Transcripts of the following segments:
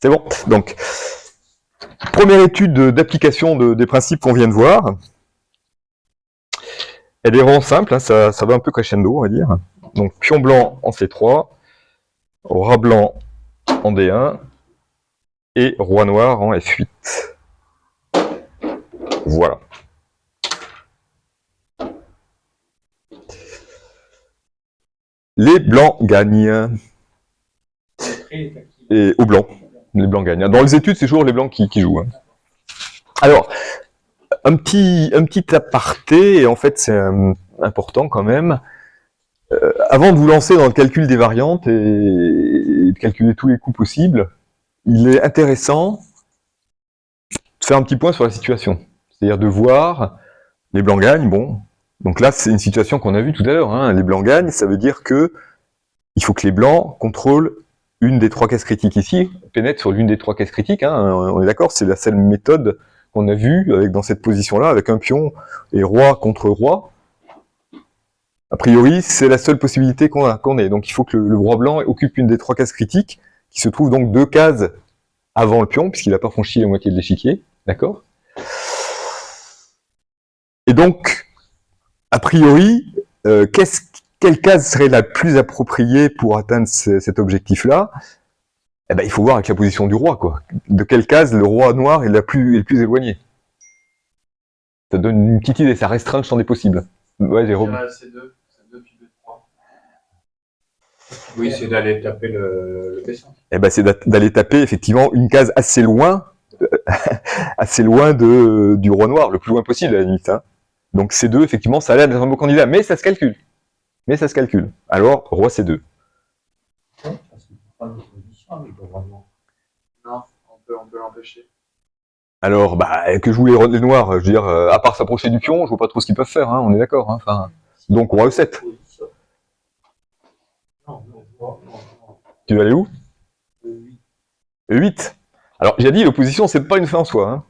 C'est bon. Donc, première étude d'application des principes qu'on vient de voir. Elle est vraiment simple, hein, ça va un peu crescendo, on va dire. Donc, pion blanc en C3, rat blanc en D1, et roi noir en F8. Voilà. Les blancs gagnent. Et au blanc. Les blancs gagnent. Dans les études, c'est toujours les blancs qui jouent. Hein. Alors, un petit aparté, et en fait c'est important quand même. Avant de vous lancer dans le calcul des variantes et de calculer tous les coups possibles, il est intéressant de faire un petit point sur la situation. C'est-à-dire de voir, les blancs gagnent, bon. Donc là, c'est une situation qu'on a vue tout à l'heure. Hein. Les blancs gagnent, ça veut dire que il faut que les blancs contrôlent une des trois cases critiques ici, pénètrent sur l'une des trois cases critiques. Hein. On est d'accord, c'est la seule méthode qu'on a vue dans cette position-là, avec un pion et roi contre roi. A priori, c'est la seule possibilité qu'on ait. Donc il faut que le roi blanc occupe une des trois cases critiques, qui se trouve donc 2 cases avant le pion, puisqu'il n'a pas franchi la moitié de l'échiquier. D'accord ? Et donc, a priori, quelle case serait la plus appropriée pour atteindre cet objectif-là ? Eh ben, il faut voir avec la position du roi, quoi. De quelle case le roi noir est le plus éloigné. Ça donne une petite idée, ça restreint le champ des possibles. Ouais, Jérôme. C2 puis B3. Oui, c'est d'aller taper le B5. Eh ben, c'est d'aller taper effectivement une case assez loin du roi noir, le plus loin possible à la limite. Hein. Donc C2, effectivement, ça a l'air d'être un beau candidat, mais ça se calcule. Alors, roi C2. Non, on peut l'empêcher. Alors, que jouent les noirs, je veux dire, à part s'approcher du pion, je vois pas trop ce qu'ils peuvent faire, hein, on est d'accord. Hein, enfin, donc roi E7. Tu vas aller où? E8. Alors, j'ai dit, l'opposition, c'est pas une fin en soi. Hein.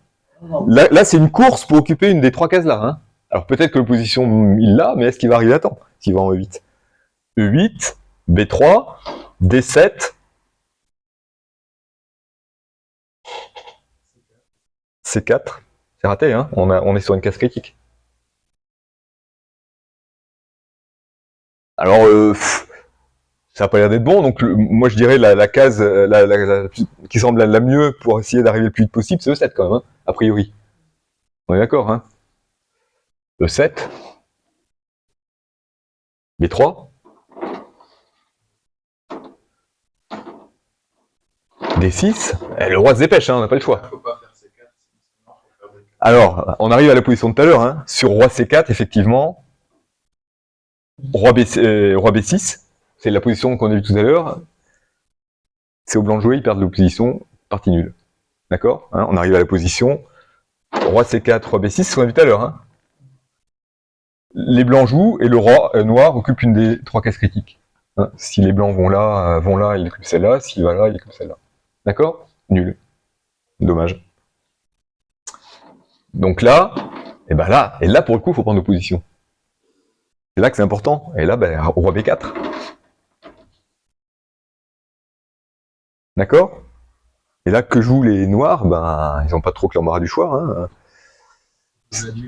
Là c'est une course pour occuper une des trois cases là. Hein. Alors peut-être que l'opposition, il l'a, mais est-ce qu'il va arriver à temps s'il va en E8? E8, B3, D7, C4. C'est raté, hein, on est sur une case critique. Alors, ça n'a pas l'air d'être bon, donc moi je dirais la case qui semble la mieux pour essayer d'arriver le plus vite possible, c'est E7 quand même, hein, a priori. On est d'accord, hein. E7, B3, D6, le roi se dépêche, hein, on n'a pas le choix. Alors, on arrive à la position de tout à l'heure, hein. Sur roi C4, effectivement, roi B6, c'est la position qu'on a vue tout à l'heure, c'est au blanc de jouer, ils perdent l'opposition, partie nulle. D'accord, hein, on arrive à la position, roi C4, roi B6, c'est ce qu'on a vu tout à l'heure. Hein. Les blancs jouent, et le roi noir occupe une des trois cases critiques. Hein. Si les blancs vont là, il occupe celle-là, s'il va là, il occupe celle-là. D'accord? Nul. Dommage. Donc là, et là pour le coup, il faut prendre opposition. C'est là que c'est important. Et là, roi B4. D'accord? Et là, que jouent les noirs? Ils n'ont pas trop que l'embarras du choix. Hein.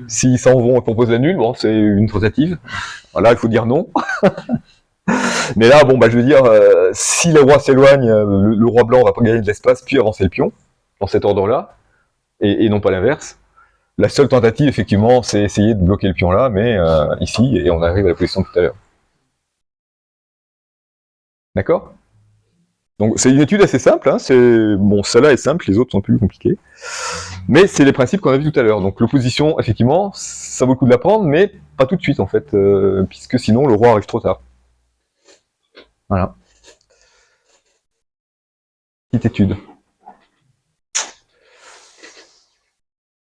S'ils s'en vont et proposent la nulle, bon, c'est une tentative. Là, il faut dire non. Mais là, je veux dire, si le roi s'éloigne, le roi blanc va pas gagner de l'espace, puis avancer le pion, dans cet ordre-là, et non pas l'inverse. La seule tentative, effectivement, c'est essayer de bloquer le pion là, mais ici, et on arrive à la position de tout à l'heure. D'accord? Donc c'est une étude assez simple, hein, celle-là est simple, les autres sont plus compliquées. Mais c'est les principes qu'on a vus tout à l'heure. Donc l'opposition, effectivement, ça vaut le coup de la prendre, mais pas tout de suite en fait, puisque sinon le roi arrive trop tard. Voilà. Petite étude.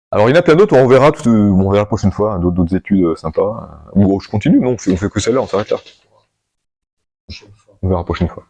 Alors il y en a plein d'autres, on verra la prochaine fois, hein, d'autres études sympas. Ou je continue, non, on fait que celle-là, on s'arrête là. On verra la prochaine fois.